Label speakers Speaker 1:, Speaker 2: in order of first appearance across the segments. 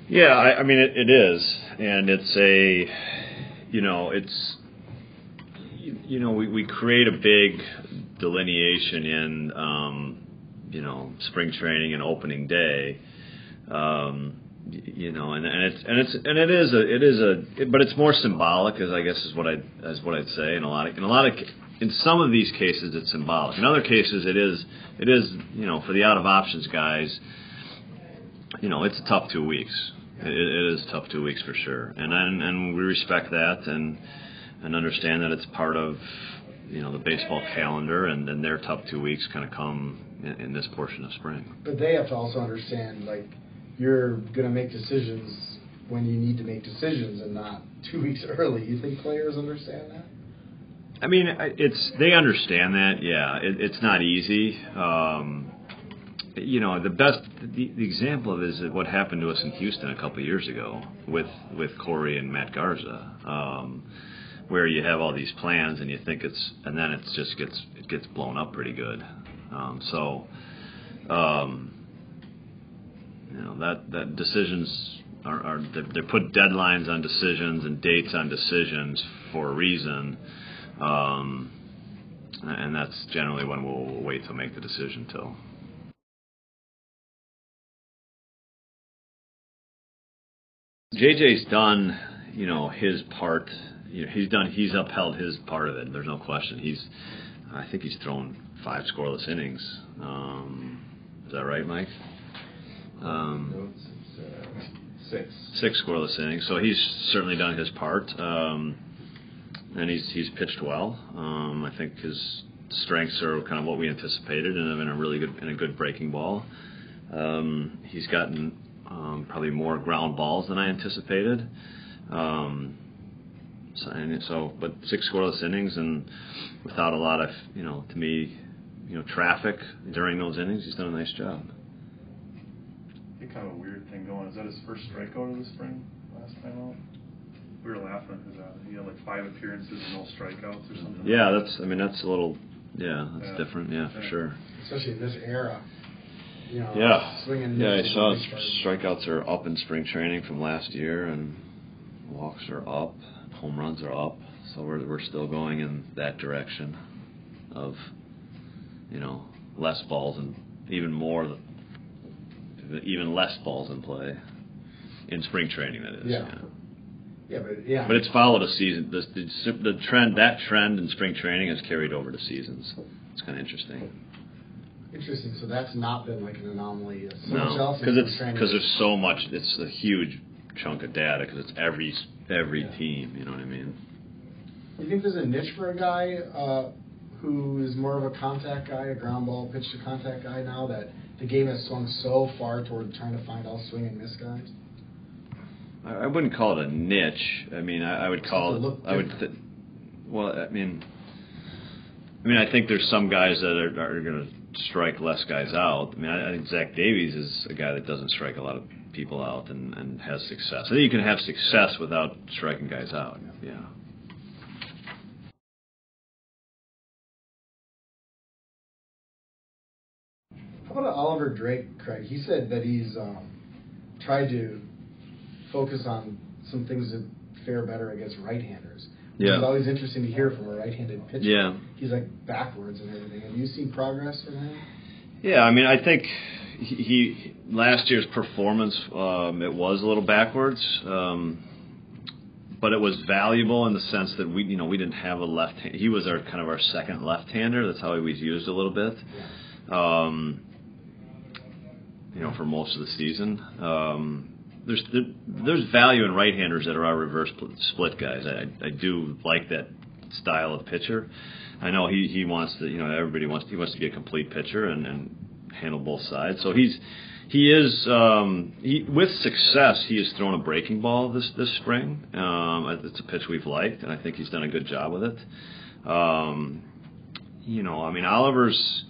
Speaker 1: Yeah, I mean it is, and it's we create a big delineation in spring training and opening day, and it's more symbolic, as I guess is what I'd say. In some of these cases it's symbolic. In other cases it is for the out of options guys, it's a tough 2 weeks. It is a tough 2 weeks for sure, and we respect that and understand that it's part of the baseball calendar, and then their tough 2 weeks kind of come in this portion of spring.
Speaker 2: But they have to also understand, you're going to make decisions when you need to make decisions and not 2 weeks early. You think players understand that?
Speaker 1: I mean, they understand that. Yeah, it's not easy. The example of it is what happened to us in Houston a couple of years ago with Corey and Matt Garza, where you have all these plans and you think and then it just gets blown up pretty good. That decisions they put deadlines on decisions and dates on decisions for a reason, and that's generally when we'll wait to make the decision till. JJ's done, his part. He's upheld his part of it. There's no question. I think he's thrown 5 scoreless innings. Is that right, Mike? Six scoreless innings. So he's certainly done his part, and he's pitched well. I think his strengths are kind of what we anticipated, and in a good breaking ball. He's gotten probably more ground balls than I anticipated. But 6 scoreless innings and without a lot of, to me, traffic during those innings, he's done a nice job.
Speaker 3: Kind of a weird thing going. Is that his first strikeout of the spring last time out? We were laughing because he had 5 appearances and no strikeouts or something.
Speaker 1: Yeah, that's a little, that's different. Yeah, for sure.
Speaker 2: Especially in this era.
Speaker 1: Swinging. Yeah, I saw strikeouts are up in spring training from last year, and walks are up, home runs are up. So we're still going in that direction of, less balls and even less balls in play in spring training. That is.
Speaker 2: Yeah.
Speaker 1: But it's followed a season. The trend in spring training has carried over to seasons. It's kind of interesting.
Speaker 2: Interesting. So that's not been an anomaly.
Speaker 1: No, because there's so much. It's a huge chunk of data because it's every team. You know what I mean?
Speaker 2: You think there's a niche for a guy who is more of a contact guy, a ground ball pitch to contact guy now that the game has swung so far toward trying to find all swing and miss guys?
Speaker 1: I wouldn't call it a niche. I mean, I would call it. I think there's some guys that are going to strike less guys out. I mean, I think Zach Davies is a guy that doesn't strike a lot of people out and has success. I think you can have success without striking guys out. Yeah.
Speaker 2: How about Oliver Drake, Craig? He said that he's tried to focus on some things that fare better against right-handers.
Speaker 1: Yeah.
Speaker 2: It's always interesting to hear from a right-handed pitcher.
Speaker 1: Yeah.
Speaker 2: He's backwards and everything. Have you seen progress from him?
Speaker 1: Yeah, I mean, I think he last year's performance, it was a little backwards, but it was valuable in the sense that we didn't have a left hand. He was our second left-hander. That's how he was used a little bit. Yeah. For most of the season. There's value in right-handers that are our reverse split guys. I do like that style of pitcher. I know he wants to, everybody wants to be a complete pitcher and handle both sides. So with success, he has thrown a breaking ball this spring. It's a pitch we've liked, and I think he's done a good job with it. Oliver's.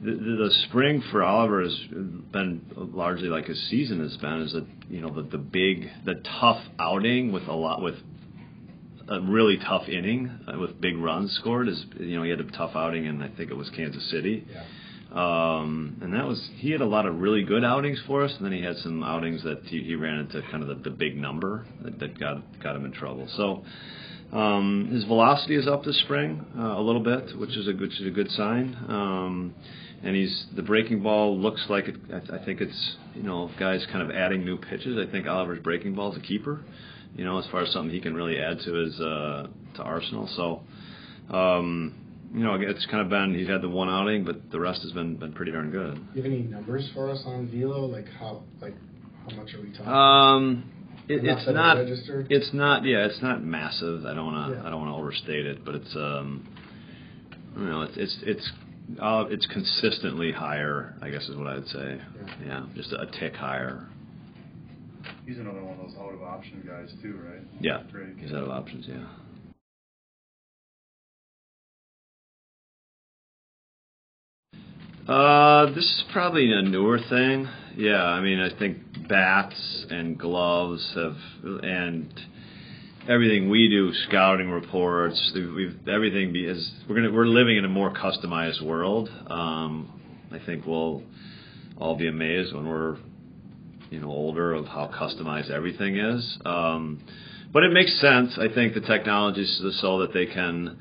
Speaker 1: The spring for Oliver has been largely like his season has been. Is that the tough outing with a really tough inning with big runs scored. He had a tough outing in I think it was Kansas City. Yeah. And he had a lot of really good outings for us, and then he had some outings that he ran into kind of the big number that got him in trouble. So his velocity is up this spring a little bit, which is a good sign. And the breaking ball looks like it. I think it's guys kind of adding new pitches. I think Oliver's breaking ball is a keeper, as far as something he can really add to his to arsenal. So. It's kind of been, he's had the one outing, but the rest has been pretty darn good.
Speaker 2: Do you have any numbers for us on velo? Like how much are we talking?
Speaker 1: It's not massive. I don't want to overstate it, but it's consistently higher, I guess is what I would say. Yeah, just a tick higher.
Speaker 3: He's another one of those out of option guys too, right?
Speaker 1: Yeah, he's out of options. Yeah. This is probably a newer thing. Yeah, I mean, I think bats and gloves and everything we do, scouting reports, we're living in a more customized world. I think we'll all be amazed when we're, older of how customized everything is. But it makes sense. I think the technology is so that they can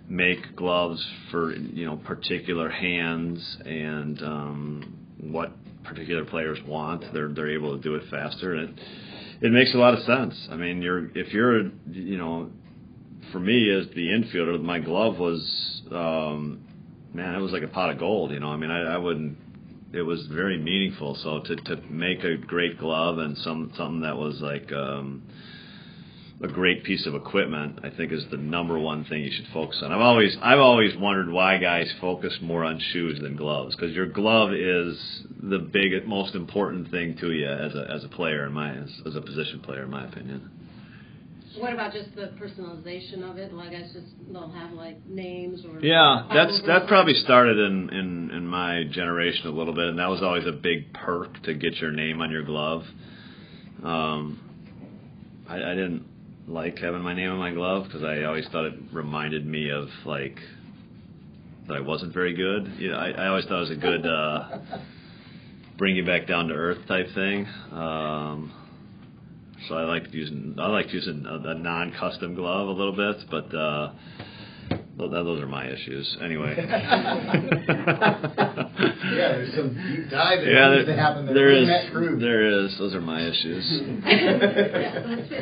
Speaker 1: make gloves for particular hands and what particular players want. They're able to do it faster, and it makes a lot of sense. I mean, if you're for me as the infielder, my glove was it was like a pot of gold. I mean, I wouldn't. It was very meaningful. So to make a great glove and something that was like a great piece of equipment, I think, is the number one thing you should focus on. I've always wondered why guys focus more on shoes than gloves, because your glove is the most important thing to you as a player, as a position player, in my opinion.
Speaker 4: What about just the personalization of it? Like, guys they'll have like names or
Speaker 1: that probably started in my generation a little bit, and that was always a big perk to get your name on your glove. I didn't like having my name on my glove because I always thought it reminded me of like that I wasn't very good. I always thought it was a good bring you back down to earth type thing. So I liked using a non-custom glove a little bit, but those are my issues anyway.
Speaker 2: Yeah, there's some deep dive that happen there.
Speaker 1: There is. Those are my issues.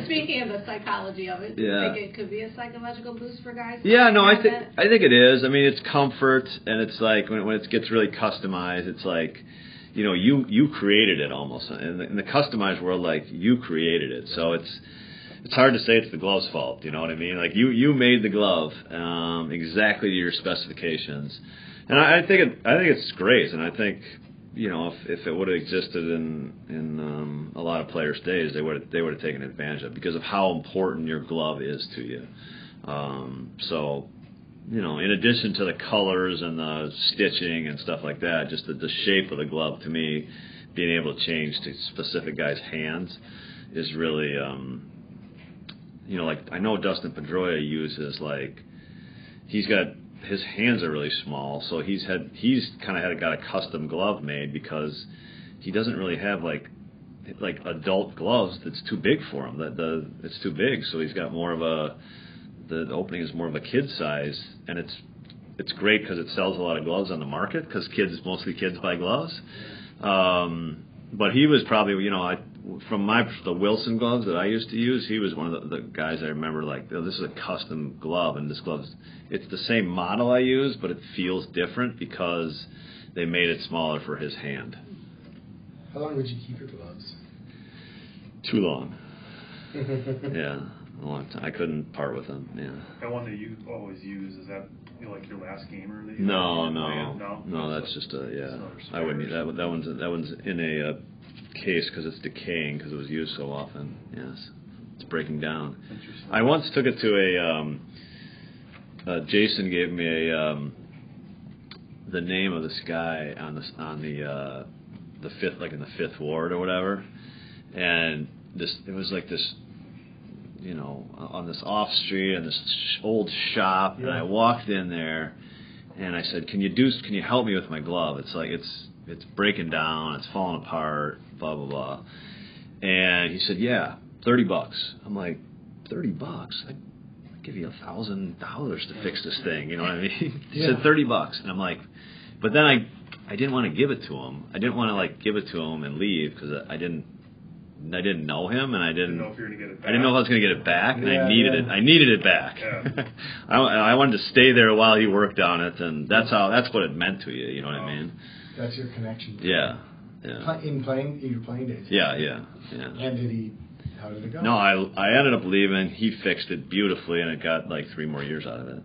Speaker 4: Speaking of the psychology of it, do you think it could be a psychological boost for guys?
Speaker 1: Yeah, no, I think it is. I mean, it's comfort, and it's like when it gets really customized, it's like, you created it almost. In the customized world, like, you created it. So it's hard to say it's the glove's fault, you know what I mean? Like, you made the glove exactly to your specifications. And I think it's great, and I think, if it would have existed in a lot of players' days, they would have taken advantage of it because of how important your glove is to you. So, in addition to the colors and the stitching and stuff like that, just the shape of the glove, to me, being able to change to specific guys' hands is really, like, I know Dustin Pedroia uses, like, his hands are really small, so he's kind of got a custom glove made because he doesn't really have like adult gloves that's too big for him. It's too big, so he's got the opening is more of a kid size, and it's great because it sells a lot of gloves on the market because mostly kids buy gloves. But he was probably, from the Wilson gloves that I used to use, he was one of the guys I remember like, this is a custom glove, and this glove's, it's the same model I use, but it feels different because they made it smaller for his hand.
Speaker 2: How long would you keep your gloves?
Speaker 1: Too long. Yeah, a long time. I couldn't part with them. Yeah.
Speaker 3: That one that you always use, is that like your last gamer that you
Speaker 1: No, that's just I wouldn't. That one's in a case because it's decaying because it was used so often. Yes, it's breaking down. I once took it to Jason gave me the name of this guy on the fifth, like in the Fifth Ward or whatever, and it was like this, on this off street and this old shop, and I walked in there, And I said, can you help me with my glove? It's like it's breaking down, it's falling apart, blah blah blah. And he said, yeah, $30. I'm like, $30? I'd give you $1,000 to fix this thing. You know what I mean? He said $30, and I'm like, but then I didn't want to give it to him. I didn't want to like give it to him and leave because I didn't know him, and I didn't
Speaker 3: know if you were gonna get it back.
Speaker 1: I didn't know if I was going to get it back, and
Speaker 2: Yeah,
Speaker 1: I needed it. I needed it back.
Speaker 3: Yeah.
Speaker 1: I wanted to stay there while he worked on it, and that's what it meant to you. You know what I mean?
Speaker 2: That's your connection.
Speaker 1: Yeah.
Speaker 2: In your playing days.
Speaker 1: Yeah.
Speaker 2: And how did it go?
Speaker 1: No, I ended up leaving. He fixed it beautifully, and it got like 3 more years out of it.